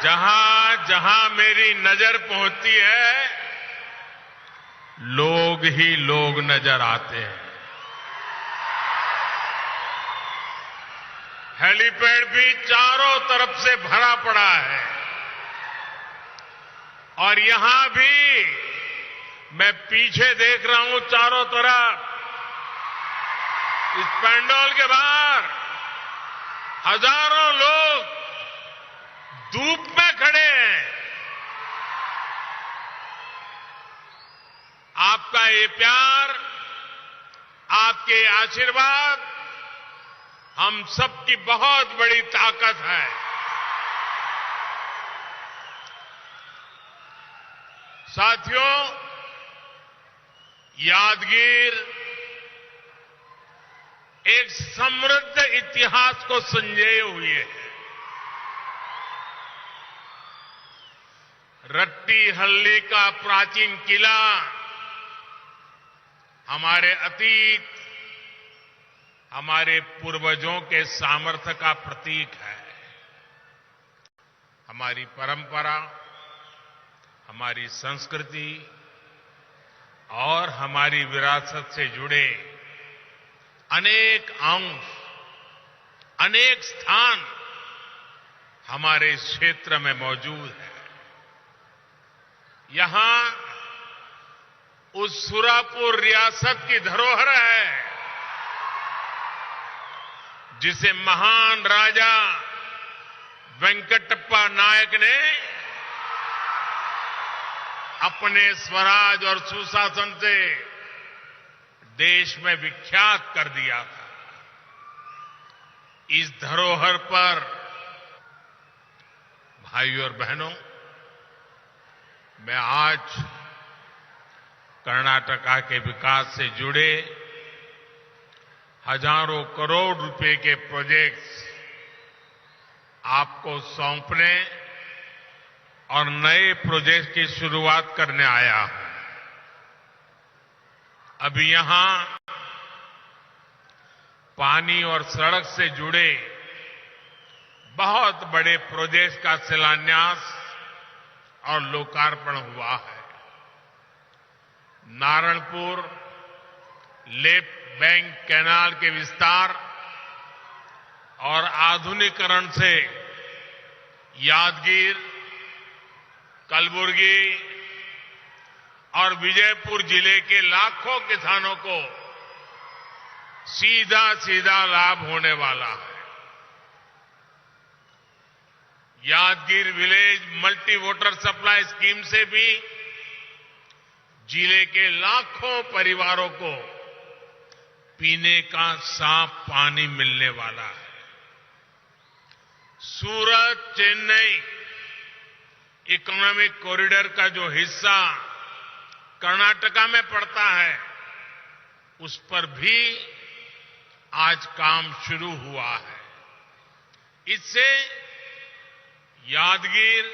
जहां जहां मेरी नजर पहुंचती है, लोग ही लोग नजर आते हैं। हेलीपैड भी चारों तरफ से भरा पड़ा है और यहां भी मैं पीछे देख रहा हूं चारों तरफ, इस पंडाल के बाहर हजारों लोग धूप में खड़े हैं। आपका ये प्यार, आपके आशीर्वाद हम सबकी बहुत बड़ी ताकत है। साथियों, यादगीर एक समृद्ध इतिहास को संजोए हुए है। रट्टीहल्ली का प्राचीन किला हमारे अतीत, हमारे पूर्वजों के सामर्थ्य का प्रतीक है। हमारी परंपरा, हमारी संस्कृति और हमारी विरासत से जुड़े अनेक अंश, अनेक स्थान हमारे इस क्षेत्र में मौजूद है। यहां उस सुरापुर रियासत की धरोहर है जिसे महान राजा वेंकटप्पा नायक ने अपने स्वराज और सुशासन से देश में विख्यात कर दिया था। इस धरोहर पर भाइयों और बहनों, मैं आज कर्नाटका के विकास से जुड़े हजारों करोड़ रुपए के प्रोजेक्ट्स आपको सौंपने और नए प्रोजेक्ट की शुरुआत करने आया हूं। अभी यहां पानी और सड़क से जुड़े बहुत बड़े प्रोजेक्ट का शिलान्यास और लोकार्पण हुआ है। नारायणपुर लेफ्ट बैंक कैनाल के विस्तार और आधुनिकीकरण से यादगीर, कलबुर्गी और विजयपुर जिले के लाखों किसानों को सीधा सीधा लाभ होने वाला है। Yadgir village multi water supply scheme से भी जिले के लाखों परिवारों को पीने का साफ पानी मिलने वाला है। सूरत चेन्नई इकोनॉमिक कॉरिडोर का जो हिस्सा कर्नाटका में पड़ता है, उस पर भी आज काम शुरू हुआ है। इससे यादगीर,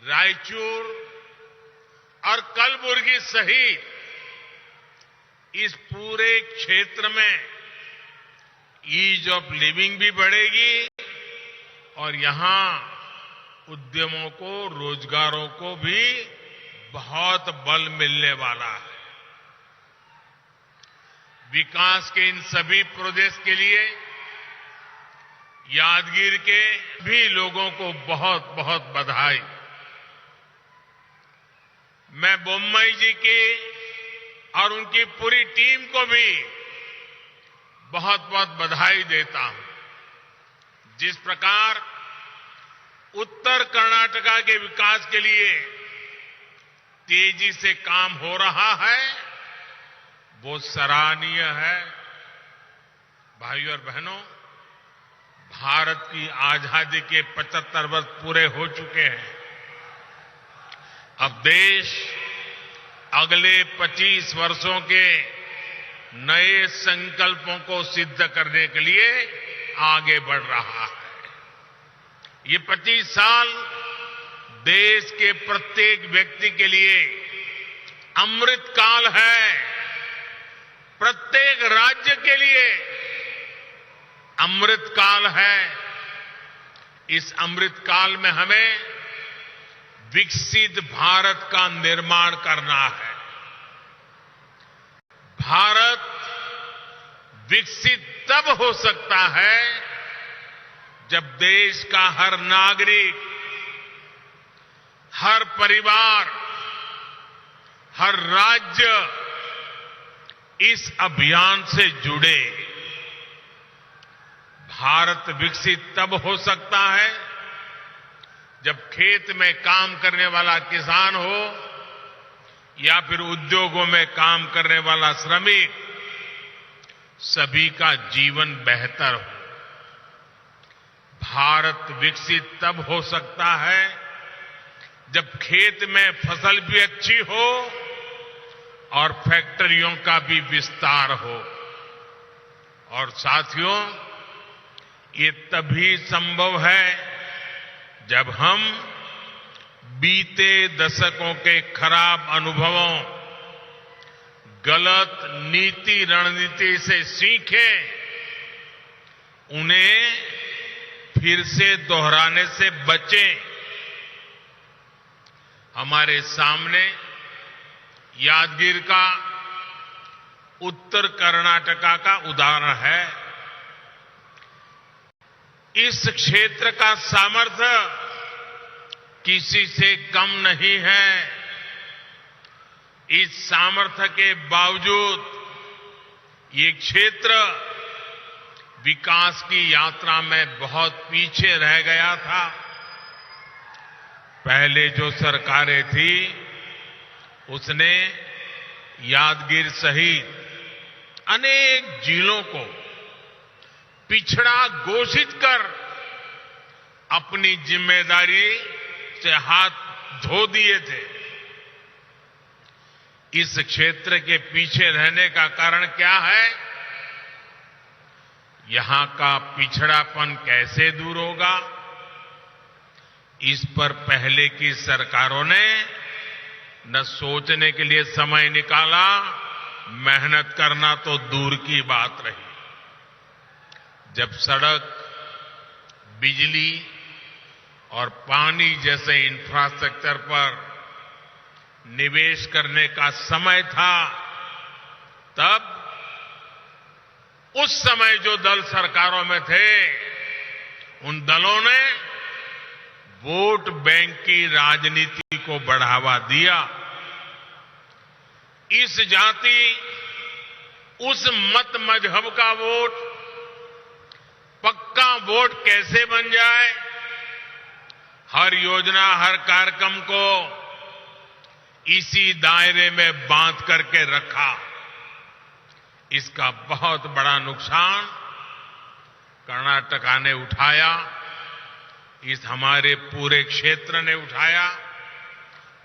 रायचूर और कलबुर्गी सहित इस पूरे क्षेत्र में ईज ऑफ लिविंग भी बढ़ेगी और यहां उद्यमों को, रोजगारों को भी बहुत बल मिलने वाला है। विकास के इन सभी प्रोजेक्ट्स के लिए यादगीर के भी लोगों को बहुत बहुत बधाई। मैं बोम्मई जी की और उनकी पूरी टीम को भी बहुत बहुत बधाई देता हूं। जिस प्रकार उत्तर कर्नाटका के विकास के लिए तेजी से काम हो रहा है, वो सराहनीय है। भाइयों और बहनों, भारत की आजादी के 75 वर्ष पूरे हो चुके हैं। अब देश अगले 25 वर्षों के नए संकल्पों को सिद्ध करने के लिए आगे बढ़ रहा है। ये 25 साल देश के प्रत्येक व्यक्ति के लिए अमृत काल है, प्रत्येक राज्य के लिए अमृत काल है। इस अमृत काल में हमें विकसित भारत का निर्माण करना है। भारत विकसित तब हो सकता है जब देश का हर नागरिक, हर परिवार, हर राज्य इस अभियान से जुड़े। भारत विकसित तब हो सकता है जब खेत में काम करने वाला किसान हो या फिर उद्योगों में काम करने वाला श्रमिक, सभी का जीवन बेहतर हो। भारत विकसित तब हो सकता है जब खेत में फसल भी अच्छी हो और फैक्ट्रियों का भी विस्तार हो। और साथियों, ये तभी संभव है जब हम बीते दशकों के खराब अनुभवों, गलत नीति रणनीति से सीखें, उन्हें फिर से दोहराने से बचें। हमारे सामने यादगीर का उत्तर कर्नाटका का उदाहरण है। इस क्षेत्र का सामर्थ्य किसी से कम नहीं है। इस सामर्थ्य के बावजूद ये क्षेत्र विकास की यात्रा में बहुत पीछे रह गया था। पहले जो सरकारें थी उसने यादगीर सहित अनेक जिलों को पिछड़ा घोषित कर अपनी जिम्मेदारी से हाथ धो दिए थे। इस क्षेत्र के पीछे रहने का कारण क्या है? यहां का पिछड़ापन कैसे दूर होगा? इस पर पहले की सरकारों ने न सोचने के लिए समय निकाला, मेहनत करना तो दूर की बात रही। जब सड़क, बिजली और पानी जैसे इंफ्रास्ट्रक्चर पर निवेश करने का समय था, तब उस समय जो दल सरकारों में थे, उन दलों ने वोट बैंक की राजनीति को बढ़ावा दिया। इस जाति, उस मत मजहब का वोट पक्का वोट कैसे बन जाए, हर योजना, हर कार्यक्रम को इसी दायरे में बांध करके रखा। इसका बहुत बड़ा नुकसान कर्नाटका ने उठाया, इस हमारे पूरे क्षेत्र ने उठाया,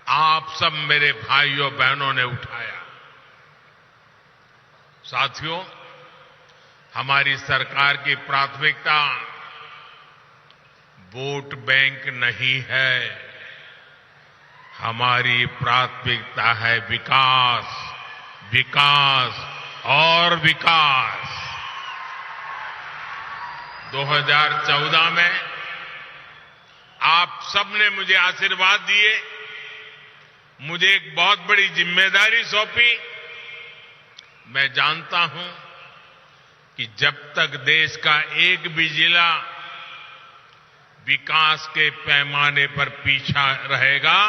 आप सब मेरे भाइयों बहनों ने उठाया। साथियों, हमारी सरकार की प्राथमिकता वोट बैंक नहीं है। हमारी प्राथमिकता है विकास, विकास और विकास। 2014 में आप सबने मुझे आशीर्वाद दिए, मुझे एक बहुत बड़ी जिम्मेदारी सौंपी। मैं जानता हूं कि जब तक देश का एक भी जिला विकास के पैमाने पर पीछा रहेगा,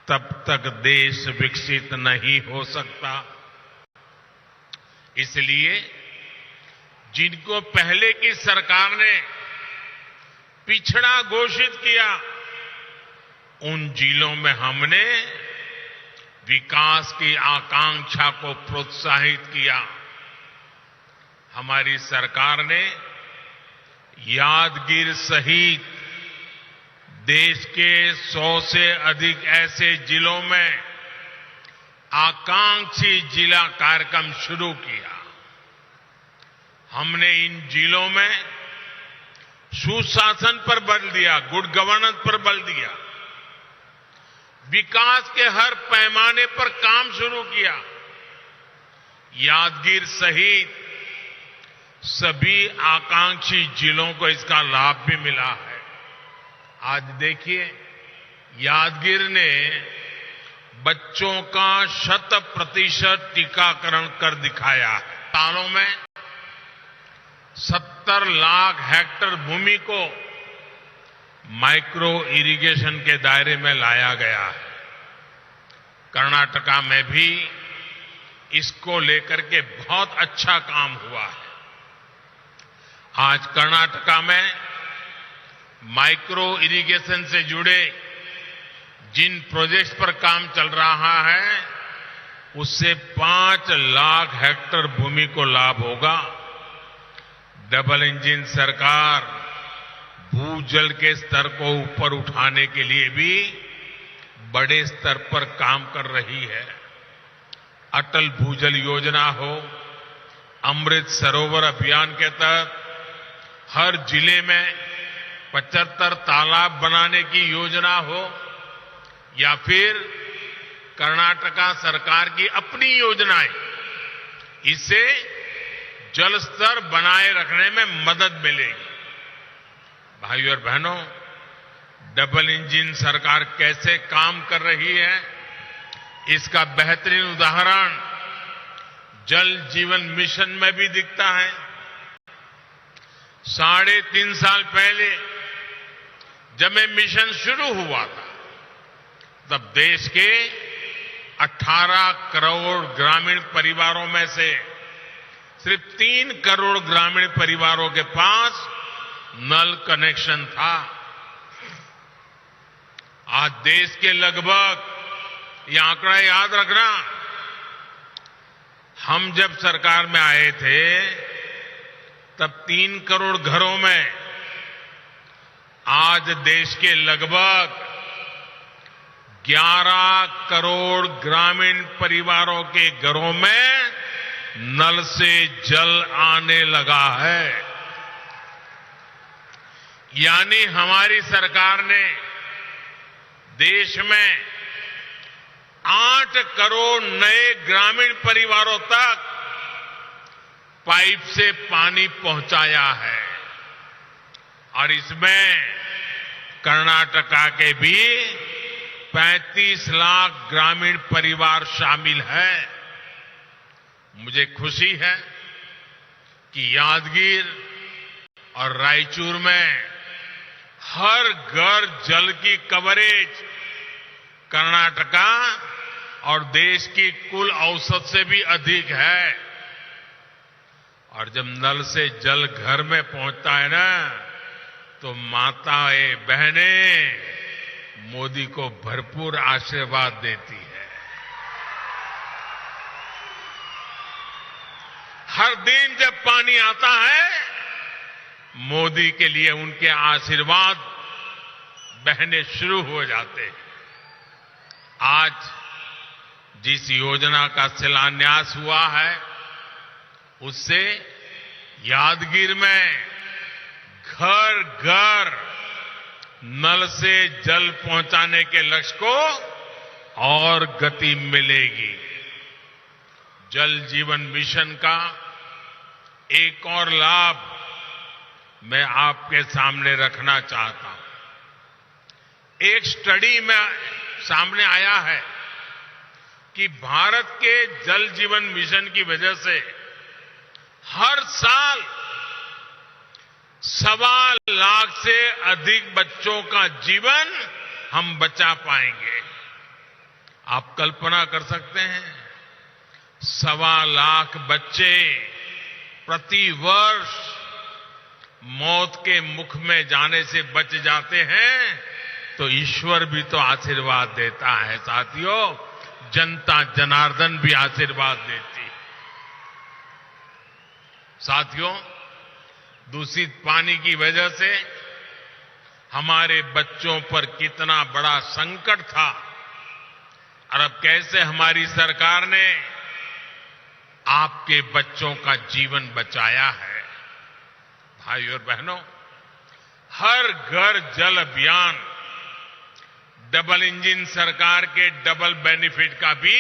तब तक देश विकसित नहीं हो सकता। इसलिए जिनको पहले की सरकार ने पिछड़ा घोषित किया, उन जिलों में हमने विकास की आकांक्षा को प्रोत्साहित किया। हमारी सरकार ने यादगीर सहित देश के 100 से अधिक ऐसे जिलों में आकांक्षी जिला कार्यक्रम शुरू किया। हमने इन जिलों में सुशासन पर बल दिया, गुड गवर्नेंस पर बल दिया, विकास के हर पैमाने पर काम शुरू किया। यादगीर सहित सभी आकांक्षी जिलों को इसका लाभ भी मिला है। आज देखिए, यादगीर ने बच्चों का 100% टीकाकरण कर दिखाया है। सालों में 70 लाख हेक्टेयर भूमि को माइक्रो इरिगेशन के दायरे में लाया गया है। कर्नाटका में भी इसको लेकर के बहुत अच्छा काम हुआ है। आज कर्नाटका में माइक्रो इरिगेशन से जुड़े जिन प्रोजेक्ट्स पर काम चल रहा है, उससे 5 लाख हेक्टेयर भूमि को लाभ होगा। डबल इंजन सरकार भूजल के स्तर को ऊपर उठाने के लिए भी बड़े स्तर पर काम कर रही है। अटल भूजल योजना हो, अमृत सरोवर अभियान के तहत हर जिले में 75 तालाब बनाने की योजना हो, या फिर कर्नाटका सरकार की अपनी योजनाएं, इससे जल स्तर बनाए रखने में मदद मिलेगी। भाइयों और बहनों, डबल इंजन सरकार कैसे काम कर रही है, इसका बेहतरीन उदाहरण जल जीवन मिशन में भी दिखता है। 3.5 साल पहले जब ये मिशन शुरू हुआ था, तब देश के 18 करोड़ ग्रामीण परिवारों में से सिर्फ 3 करोड़ ग्रामीण परिवारों के पास नल कनेक्शन था। आज देश के लगभग, ये आंकड़ा याद रखना, हम जब सरकार में आए थे तब 3 करोड़ घरों में, आज देश के लगभग 11 करोड़ ग्रामीण परिवारों के घरों में नल से जल आने लगा है। यानी हमारी सरकार ने देश में 8 करोड़ नए ग्रामीण परिवारों तक पाइप से पानी पहुंचाया है। और इसमें कर्नाटका के भी 35 लाख ग्रामीण परिवार शामिल हैं। मुझे खुशी है कि यादगीर और रायचूर में हर घर जल की कवरेज कर्नाटका और देश की कुल औसत से भी अधिक है। और जब नल से जल घर में पहुंचता है ना, तो माताएं बहनें मोदी को भरपूर आशीर्वाद देती है। हर दिन जब पानी आता है, मोदी के लिए उनके आशीर्वाद बहने शुरू हो जाते हैं। आज जिस योजना का शिलान्यास हुआ है, उससे यादगीर में घर घर नल से जल पहुंचाने के लक्ष्य को और गति मिलेगी। जल जीवन मिशन का एक और लाभ मैं आपके सामने रखना चाहता हूं। एक स्टडी में सामने आया है कि भारत के जल जीवन मिशन की वजह से हर साल 1.25 लाख से अधिक बच्चों का जीवन हम बचा पाएंगे। आप कल्पना कर सकते हैं, 1.25 लाख बच्चे प्रति वर्ष मौत के मुख में जाने से बच जाते हैं, तो ईश्वर भी तो आशीर्वाद देता है साथियों, जनता जनार्दन भी आशीर्वाद देती है। साथियों, दूषित पानी की वजह से हमारे बच्चों पर कितना बड़ा संकट था, और अब कैसे हमारी सरकार ने आपके बच्चों का जीवन बचाया है। भाइयों और बहनों, हर घर जल अभियान डबल इंजन सरकार के डबल बेनिफिट का भी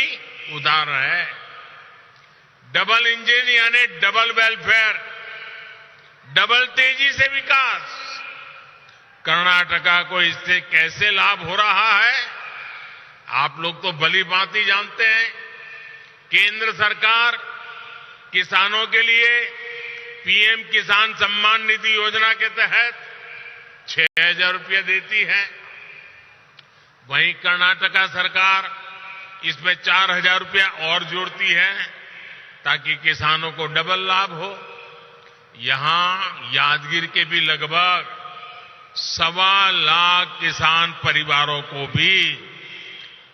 उदाहरण है। डबल इंजन यानी डबल वेलफेयर, डबल तेजी से विकास। कर्नाटका को इससे कैसे लाभ हो रहा है, आप लोग तो भली भांति जानते हैं। केंद्र सरकार किसानों के लिए पीएम किसान सम्मान निधि योजना के तहत 6,000 रुपये देती है। वहीं कर्नाटका सरकार इसमें 4,000 रुपया और जोड़ती है ताकि किसानों को डबल लाभ हो। यहां यादगिर के भी लगभग 1.25 लाख किसान परिवारों को भी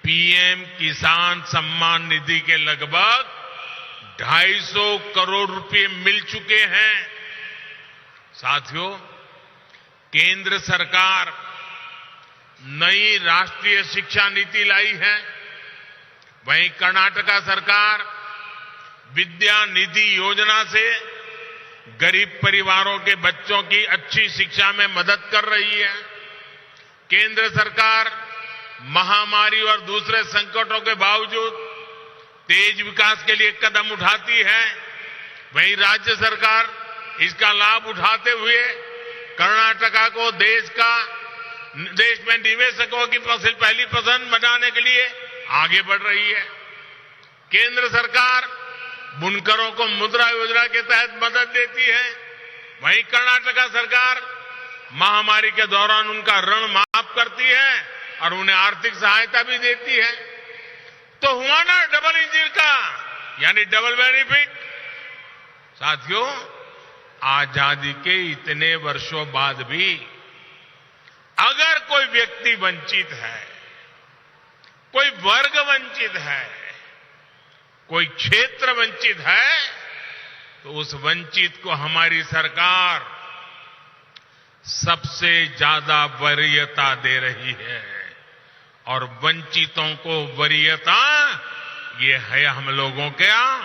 पीएम किसान सम्मान निधि के लगभग 250 करोड़ रुपए मिल चुके हैं। साथियों, केंद्र सरकार नई राष्ट्रीय शिक्षा नीति लाई है। वहीं कर्नाटका सरकार विद्या निधि योजना से गरीब परिवारों के बच्चों की अच्छी शिक्षा में मदद कर रही है। केंद्र सरकार महामारी और दूसरे संकटों के बावजूद तेज विकास के लिए कदम उठाती है। वहीं राज्य सरकार इसका लाभ उठाते हुए कर्नाटका को देश में निवेशकों की पहली पसंद बनाने के लिए आगे बढ़ रही है। केंद्र सरकार बुनकरों को मुद्रा योजना के तहत मदद देती है। वहीं कर्नाटका सरकार महामारी के दौरान उनका ऋण माफ करती है और उन्हें आर्थिक सहायता भी देती है। तो हुआ ना डबल इंजन का, यानी डबल बेनिफिट। साथियों, आजादी के इतने वर्षों बाद भी अगर कोई व्यक्ति वंचित है, कोई वर्ग वंचित है, कोई क्षेत्र वंचित है, तो उस वंचित को हमारी सरकार सबसे ज्यादा वरीयता दे रही है। और वंचितों को वरीयता, ये है हम लोगों का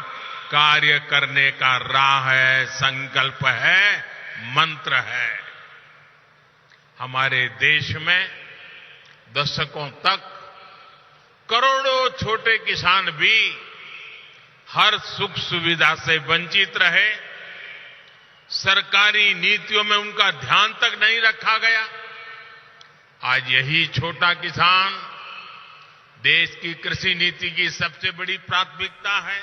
कार्य करने का राह है, संकल्प है, मंत्र है। हमारे देश में दशकों तक करोड़ों छोटे किसान भी हर सुख सुविधा से वंचित रहे। सरकारी नीतियों में उनका ध्यान तक नहीं रखा गया। आज यही छोटा किसान देश की कृषि नीति की सबसे बड़ी प्राथमिकता है।